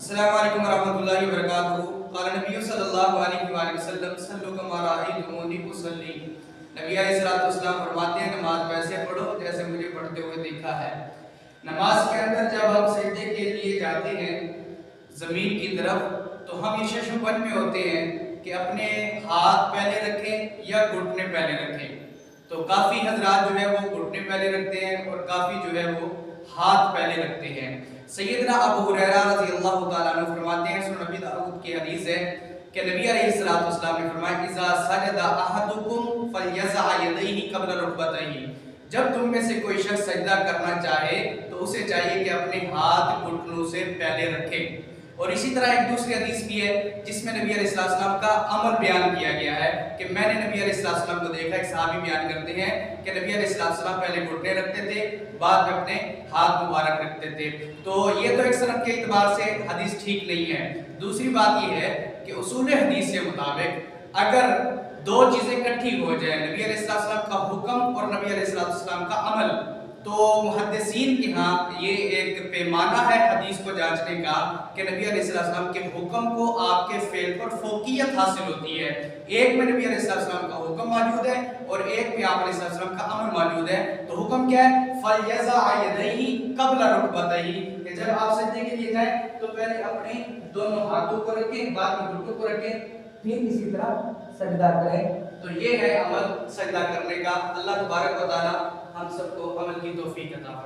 السلام علیکم ورحمۃ اللہ وبرکاتہ۔ قال نبی صلی اللہ علیہ وآلہ وسلم صلوا کما رأیتمونی اصلی۔ نبی علیہ السلام فرماتے ہیں نماز ویسے پڑھو جیسے مجھے پڑھتے ہوئے دیکھا ہے۔ نماز کے اندر جب ہم سجدے کے لیے جاتے ہیں زمین کی طرف تو ہم یہ ششوپن میں ہوتے ہیں کہ اپنے ہاتھ پہلے رکھیں یا گھٹنے پہلے رکھیں۔ تو کافی حضرات جو ہے وہ گھٹنے پہلے رکھتے ہیں اور کافی جو ہے وہ ہاتھ پہلے رکھتے ہیں۔ سیدنا ابو ہریرہ رضی اللہ تعالیٰ عنہ فرماتے ہیں، سنن نبی داؤد کی حدیث ہے کہ نبی علیہ السلام نے فرمایا اذا سجد احدکم فلیضع یدیہ قبل رکبتیہ۔ جب تم میں سے کوئی شخص سجدہ کرنا چاہے تو اسے چاہیے کہ اپنے ہاتھ گھٹنوں سے پہلے رکھے۔ اور اسی طرح ایک دوسری حدیث بھی ہے جس میں نبی علیہ السلام کا عمل بیان کیا گیا ہے کہ میں نے نبی علیہ السلام کو دیکھا، ایک صحابی بیان کرتے ہیں کہ نبی علیہ السلام پہلے گھٹنے رکھتے تھے، بعد میں اپنے ہاتھ مبارک رکھتے تھے۔ تو یہ تو ایک سند کے اعتبار سے حدیث ٹھیک نہیں ہے۔ دوسری بات یہ ہے کہ اصول حدیث کے مطابق اگر دو چیزیں اکٹھی ہو جائیں، نبی علیہ السلام کا حکم اور نبی علیہ السلام کا عمل، تو محدثین کے ہاں یہ ایک پیمانہ ہے حدیث کو جانچنے کا کہ نبی علیہ السلام کے حکم کو آپ کے فعل پر فوقیت حاصل ہوتی ہے۔ ایک میں نبی علیہ السلام کا حکم موجود ہے اور ایک میں آپ علیہ السلام کا عمل موجود ہے۔ تو حکم کیا ہے؟ فَلْيَضَعْ يَدَيْهِ قَبْلَ رُكْبَتَيْهِ، کہ جب آپ سجدے کے لیے جائیں تو پہلے اپنے دونوں ہاتھوں کو رکھیں، بعد میں گھٹنوں کو رکھیں، پھر اسی طرح سجدہ کریں۔ تو یہ ہے عمل سجدہ کرنے کا۔ اللہ تبارک و تعالی ہم سب کو عمل کی توفیق عطا فرمائے۔